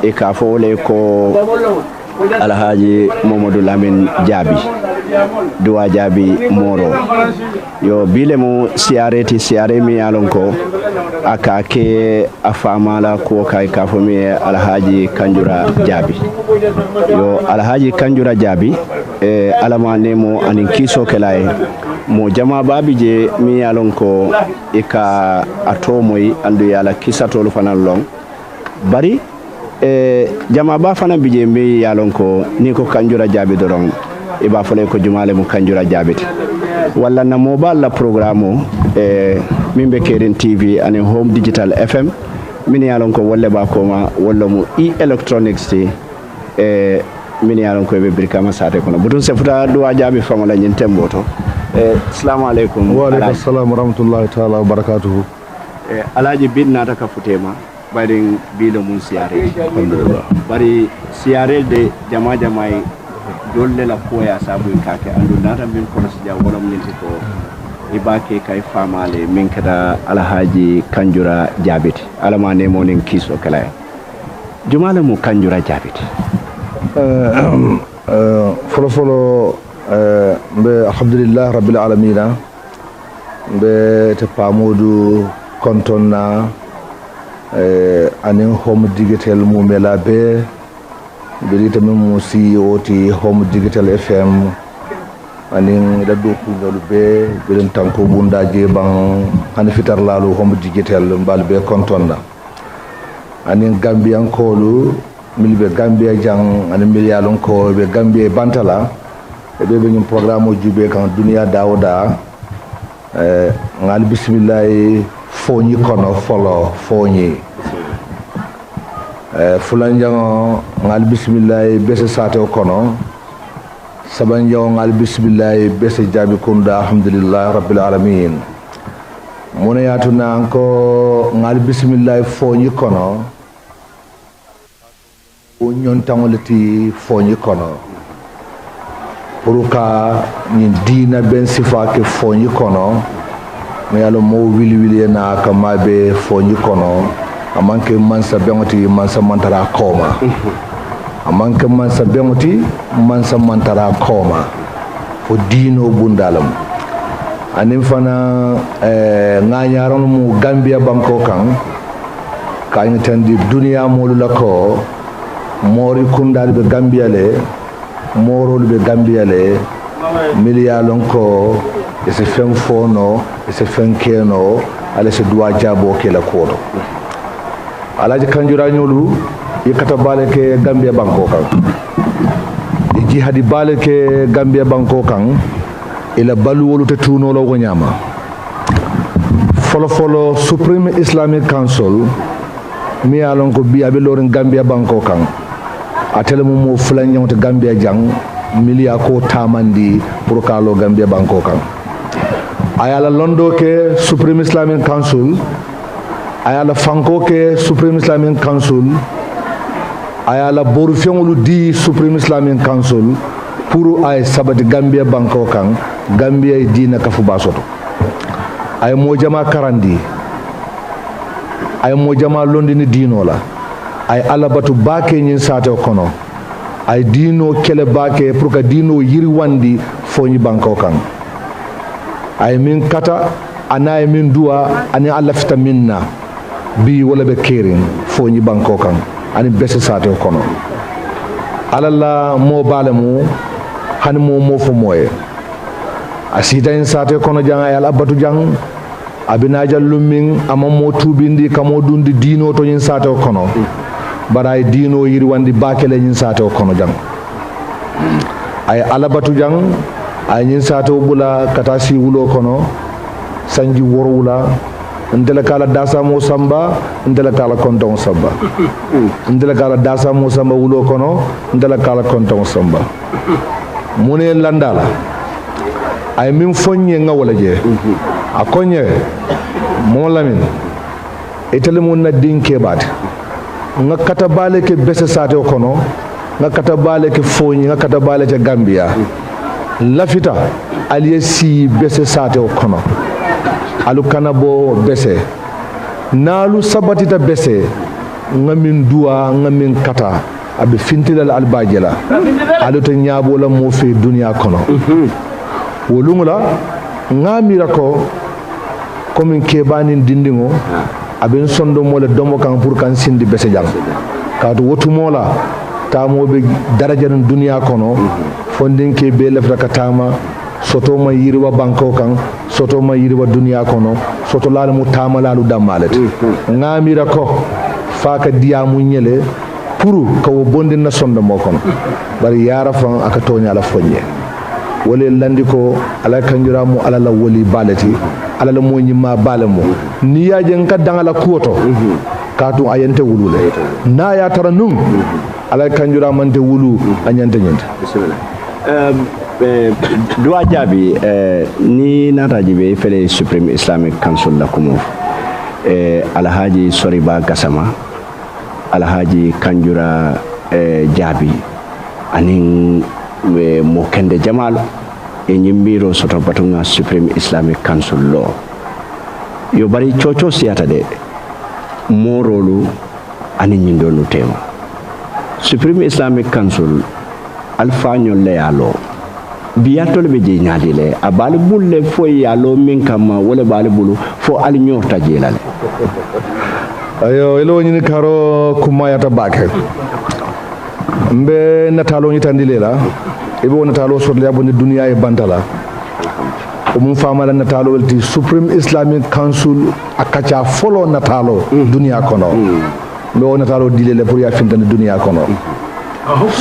e ka fo le ko alhaji Mamadou Lamine Jabi duwa Jabi Moro yo bile mo siare mi alon ko aka ke afamala ko kay ka fomi alhaji Kanjura Jabi yo alhaji Kanjura Jabi alama nemo anin kiso kelay mo jama babi je mi alon ko ika atomoy andu yala kisatolu fanan long bari jama ba fana bije mbi yalon ko ni ko Kanjura Jabi doron e ba fole ko jumale mo Kanjura Jabiti walla na mobile la programme mimbe Keren TV and Home Digital FM min yalon ko wolle ba ko ma walla mo electronics min yalon ko be birkama sate kono butun se futa duwa Jabi famola nyin temboto assalamu alaikum wa alaikum assalam wa rahmatullahi ta'ala wa barakatuh alaji binna ta ka futema bari bilo mun siare alhamdulillah bari siare de jama dolle la koya sabu kake andu nata min kono sija wala mun ko ibake kay famale min kada alhaji Kanjura Jabiti alama ne monin kiso kala jumala mu Kanjura Jabiti folo be alhamdulillah rabbil alamin be te pamodu kontonna anin Home Digital mu mela be birita min mu CEO ti Home Digital FM anin da do ku ngol be birin tanko bunda je ban han fitar lalu Home Digital mbal be kontonna anin Gambian kolu milbe Gambia jang anin milyalon ko be Gambia bantala e be nyum programme jube kan dunia dawda ngal bismillah foñi kono folo foñi fulanjango ngal bismillah bese sato kono sabanjo ngal bismillah bese Jabi kunda alhamdulillah rabbil alamin mona yatuna anko ngal bismillah foñi kono o nyon tangolati foñi kono puruka ni dina ben sifake foñi kono yalo mo wili na kama be foñi kono amanke mansa bengoti mansa mantara koma amanke mansa bengoti mansa mantara koma fo dino bundalam anim fana ngañaron mu Gambia banko kan kañ tandi dunia molu lako mori kundal be Gambia le morol be Gambia le miliyalon ko e se fen fono e se fen keno ala se duwa jabo ke la kodo alaji Kanjura nyolu yikata bale ke Gambia banko kan e jihadi bale ke Gambia banko kan ila balu wolu te tuno lo nyama folo Supreme Islamic Council mi alon ko bi abe lorin Gambia banko kan atele mo fulan te Gambia jang miliya ko tamandi pour kalo Gambia banko kan ayala londo ke Supreme Islamic Council ayala fanko ke Supreme Islamic Council ayala boru fengulu di Supreme Islamic Council pour ay sabati Gambia banko kan Gambia e dina kafu basoto ay mo jama karandi ay mo jama londini dino la ay alabatu bake nyin sato kono ay dino kele bake pour ka dino yiri wandi foñi banko kan ay min kata ana min duwa ani Allah fita minna bi wala be kerin foñi banko kan ani bese sato kono alalla mo balemu hani mo fo moye asida en sato kono jang ay alabatu jang abinaja lummin amamo tubindi kamo dundi dino to nyin sato kono baray dino yiri wandi bakele nyin sato kono jang ay alabatu jang ay nyin sato bula katasi wulo kono sanji worwula ndela kala dasa mo samba ndela kala konton samba ndela kala dasa mo samba wulo kono ndela kala konton samba mune landala ay min fonye ngawala je akonye mo lamin etele mo na dinke bat nga kata bale ke bese sate kono nga kata bale ke fonyi nga kata bale ke Gambia lafita aliye si bese sate kono alu kanabo bese nalu sabatita bese nga min duwa nga min kata abe fintila albajela alu to nyabo la mo fe dunya kono wolungula nga mirako komin kebani dindingo aben sondo mo le domo kan pour kan sindi bese jang kaatu wotumola tamobe daraja non dunya kono fondin ke be lefta katama soto ma yiriwa banko kan soto ma yiriwa dunya kono soto lalu mu tamalalu damalet ngamira ko faka diamu nyele pour ko bondin na sondo mo kono bari yara fan aka tonya la fonye wole landi ko ala kanjuramu ala la woli balati ala la moñi ma balamo ni yaje nka dangala kuoto katu ayente wulule na ya tara num ala kanjuramu ante wulu anyante nyente bismillah dua jabi ni nataji be fele Supreme Islamic Council la kumo alhaji Soriba Gassama alhaji kanjura jabi anin mo kende jamal e nyimbiro soto batunga Supreme Islamic Council law yo bari chocho siata de morolu ani nyindolu tema Supreme Islamic Council alfanyo le alo biyatole be je nyaade le abali bulle fo yalo min kama wala bali bulu fo al nyorta jelale ayo elo nyini karo kumayata bake mbe natalo nyitandile la ebe wona talo sodle abonde dunya e bantala o mum famala natalo welti Supreme Islamic Council akacha folo natalo dunya kono mbe wona talo dilele pour ya fintane dunya kono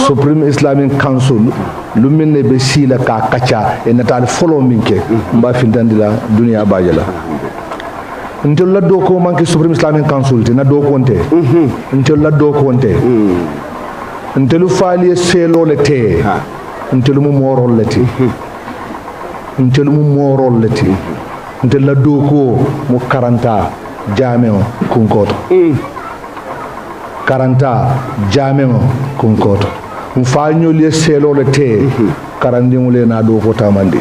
Supreme Islamic Council lumine be sila ka kacha e natal folo minke mba fintandila dunya bajala ntel la do ko manke Supreme Islamic Council te na do ko nte ntel la do ko nte ntelu faali selo le te ntelu mu morol le ti ntelu mu morol le ti ntel la doko mu karanta jameo kunkoto karanta jameo kunkoto mu faanyo le selo le te karandi mu le na doko tamandi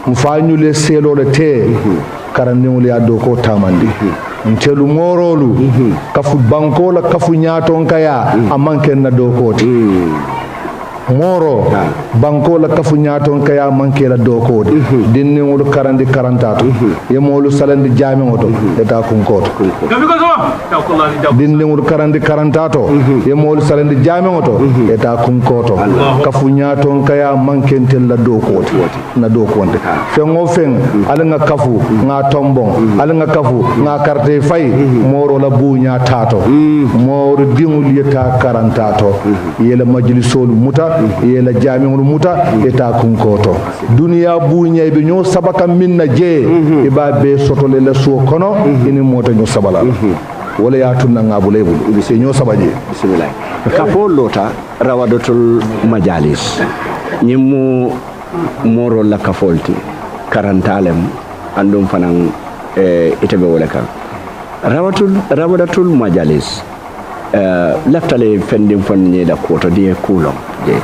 mu faanyo le selo le te karandi mu le doko tamandi ntelu morolu kafu banko la kafu nyaton kaya amanke na dokoti moro banko la kafu nyaton kaya manke la dokoti dinni wol karandi karantato yemolu salandi jami ngoto eta kunkoto dinni wol karandi karantato yemolu salandi jami ngoto eta kunkoto kafu nyaton kaya manke tel la dokoti na dokonde fengo feng ala nga kafu nga tombon ala nga kafu nga karte fay moro la buña tato moro dingul yeta karantato yela majlisol muta yela jami'ul muta eta kunkoto duniya buña be ño sabaka minna je iba be sotole la so kono ini mota ño sabala wala ya tunna ngabu lebul se ño sabaje bismillah kapo lota rawadatul majalis ñimu moro la kafolti karantalem andum fanan itebe wala kan rawdatul majalis laftale fendin fonni da koto die kulon je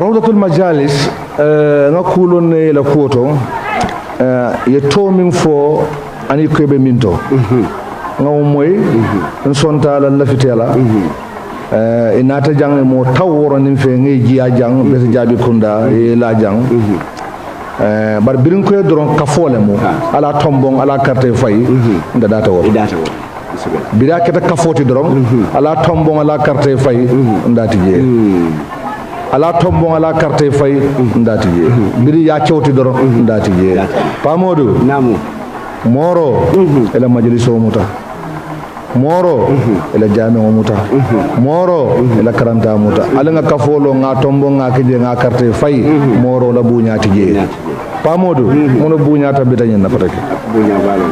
rawdatul majalis nga kulon ne la koto ye to min fo ani ko be minto nga moy en sonta la lafitela inata jang mo taworo nim fe ngi jiya jang be jaabi kunda e la jang bar birin ko doron kafole mo ala tombon ala carte fay nda data wo bida keta kafoti doron ala tombon ala carte fay ndati je ala tombon ala carte fay ndati je biri ya cewti doron ndati je pamodu namu moro ela majliso muta moro ela jami o muta moro ela karanta muta ala nga kafolo nga tombo nga kije nga carte fay moro la buñati je pamodu mono buñata bitañen na kotake buña balo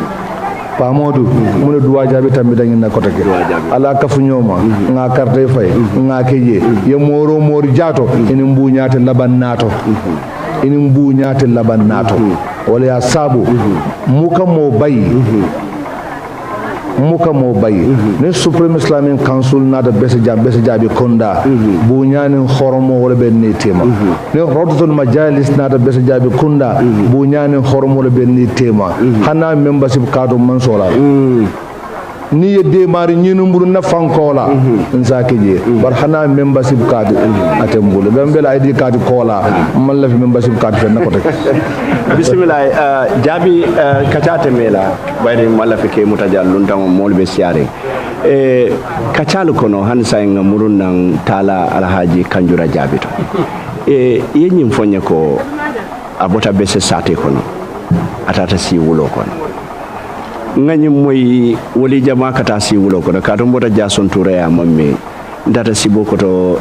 pamodu mono duwa jabe tambi dañen na kotake ala kafu ñoma nga carte fay nga kije ye moro mori jato eni buñate laban nato eni buñate laban nato wala ya sabu muka mo bayi ne Supreme Islamic Council na da bese jabi konda bu ñaani xoromo wala ben ni tema ne rawdatul majalis na da bese jabi konda bu ñaani xoromo wala ben ni tema hana membership card man sola ni ye demari ñinu mburu na fankola nsake je bar hana membership card atembul gambela ID card kola man la fi membership card fe na ko tek bismillah jabi kacate mela bayde mala fe ke mutajallun tan molbe siare kacalu kono han say nga murun nan tala alhaji kanjura jabito yenyim fonye ko abota bese sate kono atata si wulo kono ngani moy woli jama kata si wulo kono kato mbota jason toure ya mamme ndata si bokoto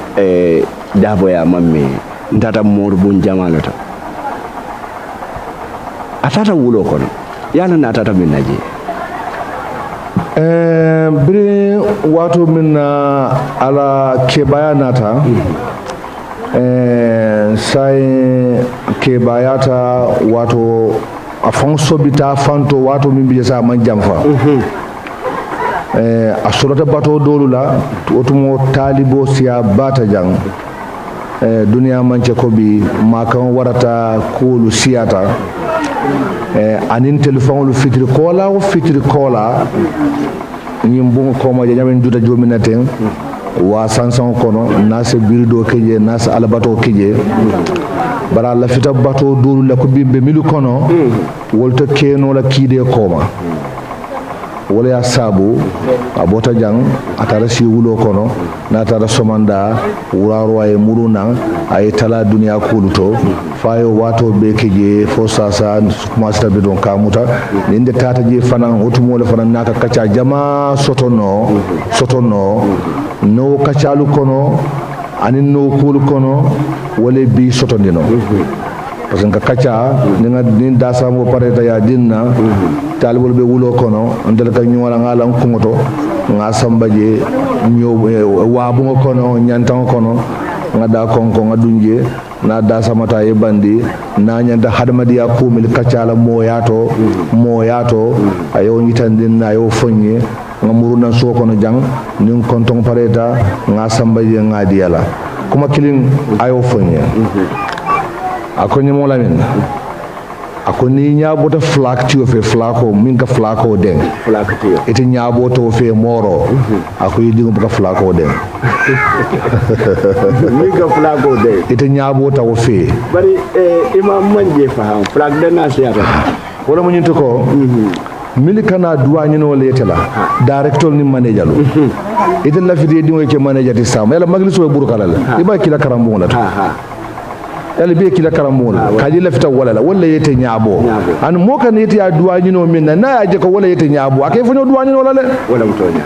dabo ya mamme ndata mor bun jamalata atata wulo kono yana na atata min naji biri wato min ala kebaya nata sai kebayata wato a fon sobita fanto wato min biye sa man jamfa a surata bato dolu la otumo talibo siya bata jang duniya manche ko bi makan warata kulu siyata anin telephone lu fitri kola nyimbu ko ma jamin duta jominaten wa sansan kono nase birdo keje nase albato keje bara la fita bato dolu la ko bimbe milu kono wolta keno la kide koma wala ya sabu abota jang atara si wulo kono na tara somanda wuraro ay muruna ay tala dunya kuluto fayo wato be keje fo sasa kuma sta be don kamuta ninde tata je fanan otumo le fanan naka kacha jama sotono no kachalu kono anin no kulu kono wala bi sotondino parce que kacha ninga din dasa mo pareta ya dinna talibul be wulo kono ndel ka nyuwala ngala kumoto nga sambaje nyow wabu kono nyantan kono nga da konko nga dunje na da samata e bandi na nyanda hadmadi ya kumil kacha la moyato ayo nyitandin na yo fonye nga muruna so kono jang nin konton pareta nga sambaje nga diala kuma kilin ayo fonye akonye mola min akoni nyabota flak ti fe flako minga flako den ite nyaboto fe moro akoy dingo buka flako den minga flako den ite nyabota wo fe bari imam manje faham flak den asiata wala mo nyinto ko milikana duwani no letela director ni manager lo ite la fi dingo ke manager ti sam yalla magliso burkala la iba kila karambo la yalla be kila karamola kaji lafita wala yete nyabo an moka ne yete ya duwani no min na ya je ko wala yete nyabo akay fanyo duwani no la le wala mutonya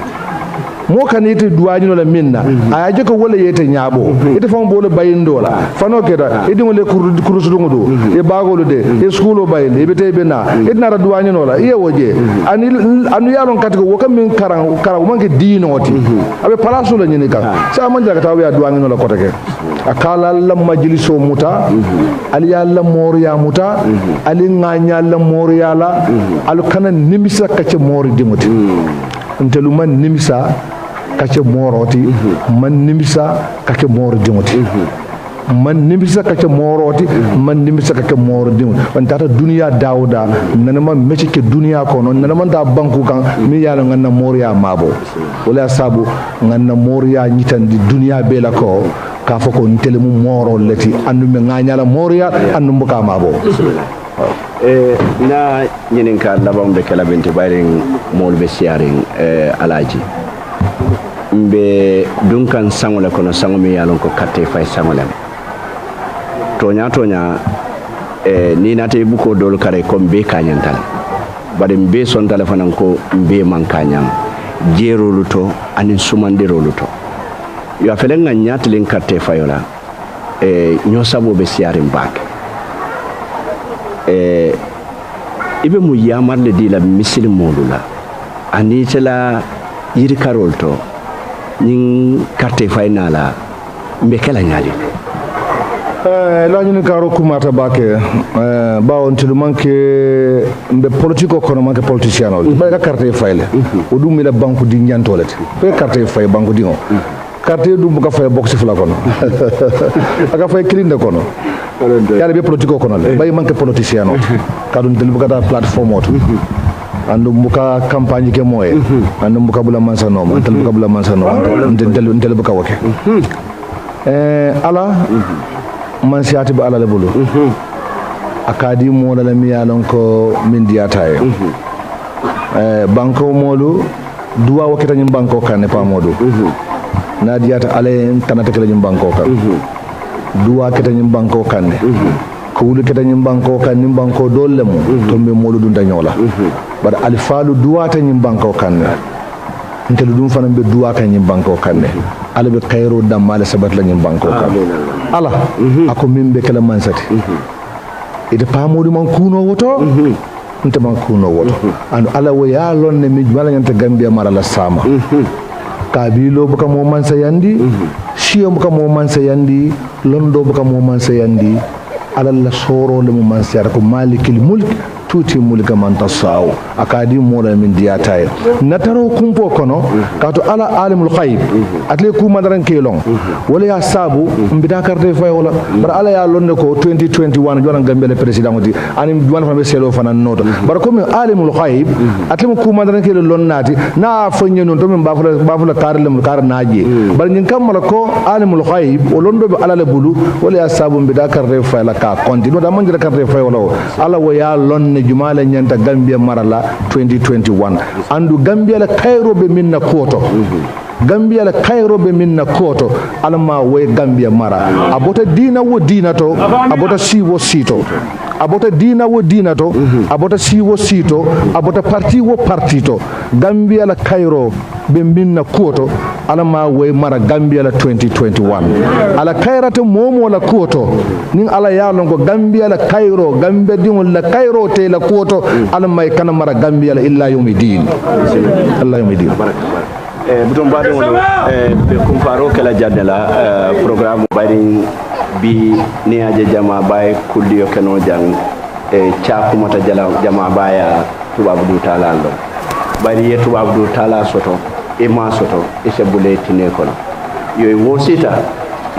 mo kanite duwañino la minna aya joko wala yete ñaabo ite fam bolo bayindola fano keda idi ngole kurusudungu do e bagolo de e schoolo bayinde e bete bena idna ra duwañino la iye woje anu yalon katiko woka min karan manke dinoti abe palaso la nyini kan sa man jaga taw ya duwañino la kotake akala la majliso muta ali yalla moriya muta ali nganya la moriya la alu kana nimisa kace mori dimuti ntelu man nimisa kace moroti man nimisa kace mori dimuti man nimisa kace moroti man nimisa kace mori dimuti on tata duniya dawda nanama meci ke duniya kono nanama da banku kan mi yalla nganna moriya mabo wala sabu nganna moriya nyitandi duniya bela ko ka fako ntelu mu moro leti andu me nganyala moriya andu mbuka mabo na ñinin ka labam be kala binti bayrin mol be siaring alaji mbe dunkan sangole kono sangomi yalon ko katte fay sangolem tonya ni nate buko dol kare ko be kanyantal bade mbe son telefonan ko mbe man kanyam jerolu to anin sumandirolu to yo afelen nga nyatlin katte fayola nyo sabo be siaring bak ibe mu yamarle di la misil modula ani tela yiri karol to nin carte finala mbe kala nyali la ñu karo kumata bake ba on tilu manke mbe politiko kono manke politicien o ba ka carte fayle o dum mi la banque di nyantolete be carte fay banque di on carte dum ka fay box fula kono aka fay clean de kono yalla be politiko kono le bay manke politicien o kadum del bu kata plateforme auto andu buka campagne ke moye andu buka bula mansano andu buka bula mansano del buka wake ala man siati ba ala le bulu akadi mo la mi yalon ko min diata e banko molu duwa wakita nyim banko kan pa modu na diata ale tanata kala nyim banko kan duwa kita nyim banko kan ko wulu kita nyim banko dolle mo tombe molu dun dañola bar alfalu duwa ta nyim banko kan ntel dum fanam be duwa ta nyim banko kan ala be khairu damal sabat la nyim banko kan ala ako mimbe kala mansati ide pamodu man kuno woto nte man kuno woto andu ala wo ya lonne mi wala nyanta gambia marala sama kabilo buka mo mansa yandi shiyo buka mo mansa yandi londo buka mo mansa yandi ala la soro le mo mansa ko malikil mulk tuti mulka man tasaw akadi mola min diataye nataro kumpo kono kato ala alimul ghaib atle ku madaran kelon wala ya sabu mbida carte fay wala bar ala ya lonne ko 2021 joran gambele president odi ani duwan fa be selo fana noto bar ko mi alimul ghaib atle ku madaran kelon lonnati na fanye non to min bafula karlem kar naaje bar nyin kamala ko alimul ghaib o londo be ala le bulu wala ya sabu mbida carte fay la ka continue da manjira carte fay wala ala wa ya lonne jumala nyanta gambia marala 2021 andu gambia la kayrobe minna koto gambia la kayrobe minna koto alama way gambia mara abota dina wo dina to abota siwo sito abota dina wo dina to abota siwo sito abota parti wo partito gambia la kayro be minna koto alama way mara gambia la 2021 ala kayrata momo la koto nin ala yalon ko gambia la kayro gambia dingol la kayro te la koto alama kana mara gambia la illa yawmidin allah yawmidin buton baade wono be kumparo kala jaddala programme bari bi ne aje jama bay kulliyo keno jang chaakumata jama baya tubabu du talando bari ye tubabu du tala soto e ma soto e sebule tine kono yoy wosita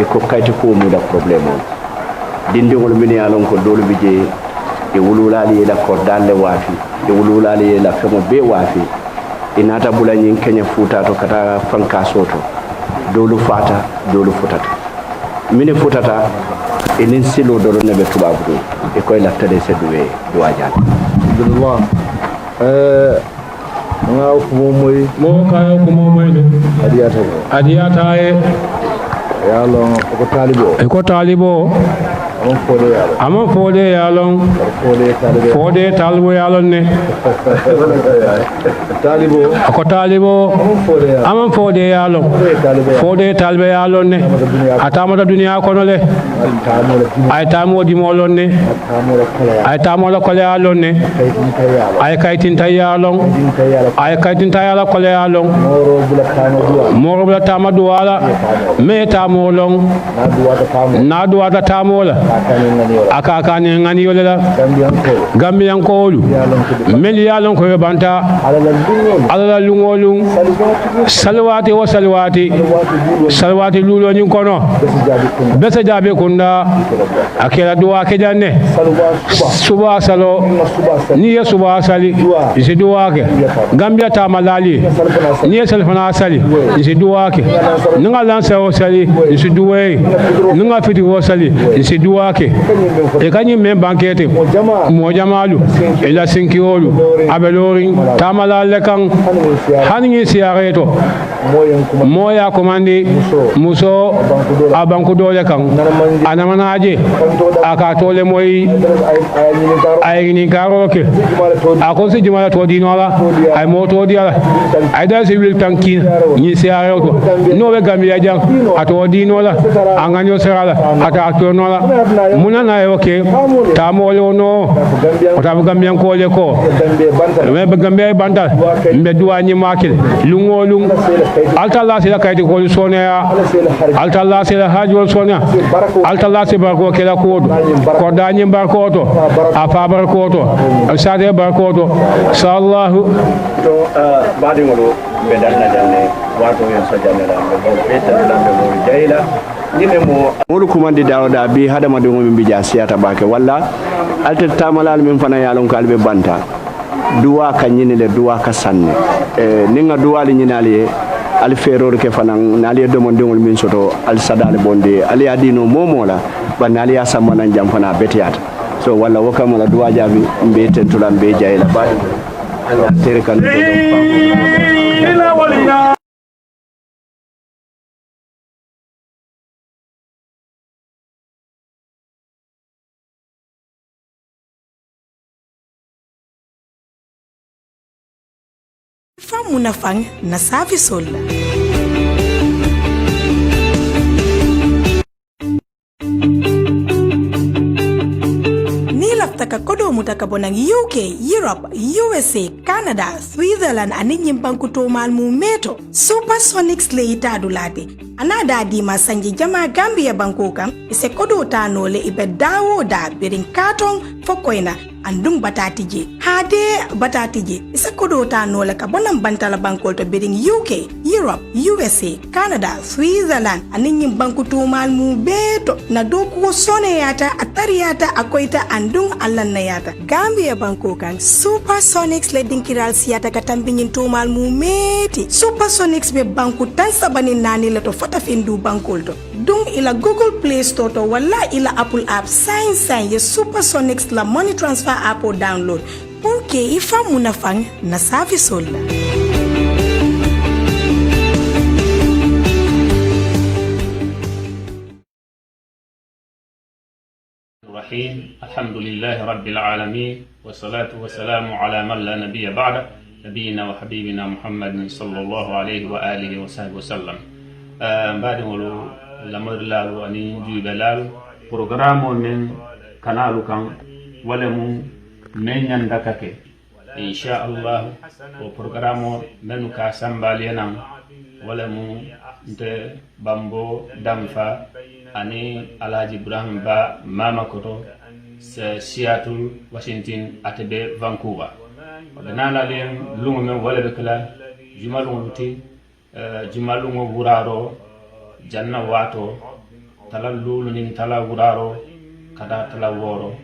e ko kayti ko mu da problème on dindi wol min yalon ko dolu bije e wululali la ko dalle wafi e wululali la femo be wafi inata bula nyin kenya futa to kata fanka soto dolu fata dolu futata mine futata enin silo do ne be tubabu e koy la tade se duwe do ajal abdullah nga ko moy mo kayo ko moy de adiyata e yalo ko talibo amon fode yalon fode talbo yalon ne ako talibo amon fode yalon fode talbe yalon ne atamata duniya kono le ay tamo di molon ne ay tamo la kole yalon ne ay kaytin tayalon ay kaytin tayala kole yalon moro bula tamadu wala me tamo lon na duwata tamo la aka kane ngani yolela gambiyan koolu meli yalon ko banta alala lungolung salwati wa salwati lulo nyin kono besa jabe kunda akela duwa ke janne suba salo ni ya suba sali isi duwa ke gambia ta malali ni ya salfana sali isi duwa ke ninga lansa o sali isi duwe ninga fiti o sali isi duwa ke e kanyi men bankete mo jamalu ila sinkiolu abelori tamalale kan hanni siareto moya komandi muso abanku dole kan anamanaje aka tole moy ayini garoke akosi jumala to dinola ay moto diala ay da civil tanki ni siareto no be gambia jang ato dinola anganyo serala ata atonola munana yoke tamolo no otabu gambian ko le ko me be gambia bandal mbe duwani makil lungolung altalla sila kayti ko sonya altalla sila hajol sonya altalla sila barko kala kodo ko dani barkoto afa barkoto sade barkoto sallallahu to badi ngolo be dalna janne wato yo so janne la be beta la be mo jayla ñine mo modu kumandi dawda bi hadama do min bija siyata bake walla alta tamalal min fana yalon ko albe banta duwa ka ñine le duwa ka sanne ninga duwa li ñinali al feror ke fana nali do mon dingol min soto al sadal bonde ali adino momola banali ya samana jam fana betiyata so walla wakama la duwa jabi mbe tentulan be jayla badi Allah tere kan do ila walina Famuna fang na safi sola. Ni laftaka kodo mutaka bonang UK, Europe, USA, Canada, Switzerland ani nyimbanku to malmu meto. Supersonics le itadulate. Anada di masanji jama Gambia bankoka ise kodo tanole ibe dawo da birin katon fokoina andum batatije hade batatije isa kodo tanole ka bonam bantala bankol to birin UK, Europe, USA, Canada, Switzerland aninyin banku to malmu beto na doku sone yata atariyata akoita andum allan na yata Gambia bankoka Supersonics le dinkiral siyata katambinyin to malmu meti Supersonics be banku tansabani nani le to findu bankolto dung ila Google Play Store to wala ila Apple App sign ye Supersonics la money transfer app o download pour que ifa munafang na service la الرحيم الحمد لله رب العالمين والصلاة والسلام على من لا نبي بعده نبينا وحبيبنا محمد صلى الله عليه وآله وصحبه وسلم بعد ولو lamar lalu ani jube lalu programme men kanalu kan wala mu men nyanda kake insha Allah o programme men ka sambali nan wala mu nte bambo damfa ani Alhaji Ibrahim Ba mama koto Seattle Washington atebe Vancouver danala len lungu men wala be kala jumalu luti jumalu ngo buraro janna wato tala lulu nin tala wuraro kada tala woro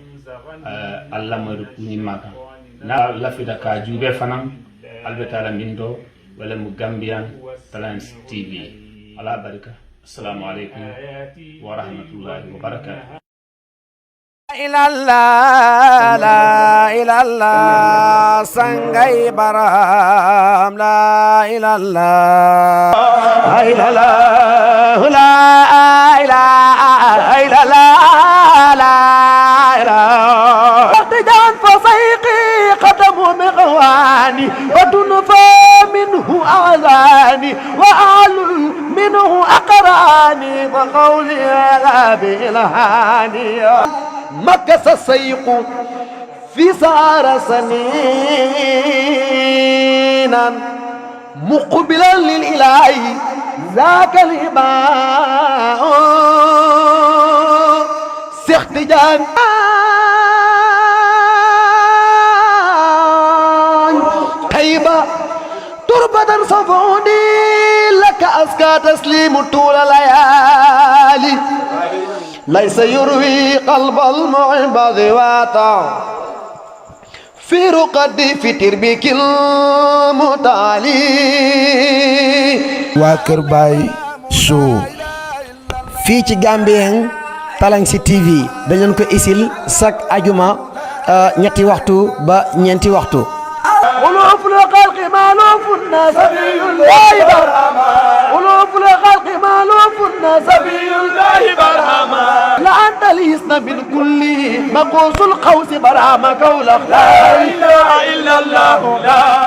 alla maru ni maka na lafida ka jube fanan albetala mindo wala mu Gambian Talents TV ala barika assalamu alaikum wa rahmatullahi wa barakatuh ilallah la ilallah sangai baram la ilallah la ilallah la ilaha illallah la منه أعزاني وأعل منه أقراني وقولي لا بإلهاني مكس السيق في سار سنينا مقبلا للإله ذاك الإماء سيختجان خيبة تربة صفوني لك أزكى تسليم طول الليالي ليس يروي قلب المحب ذواتا في رقدي في تربيك المتالي waa Baye Show fii ci Gambien Talents TV dañu ko isil chaque ajuma ñetti waxtu ba ñeenti waxtu ولوف الخلق مالوف الناس لا برهما ولوف الخلق مالوف الناس لا برهما لا أنت ليسن من كل مقوس القوس برهما كولخ لا إله إلا الله لا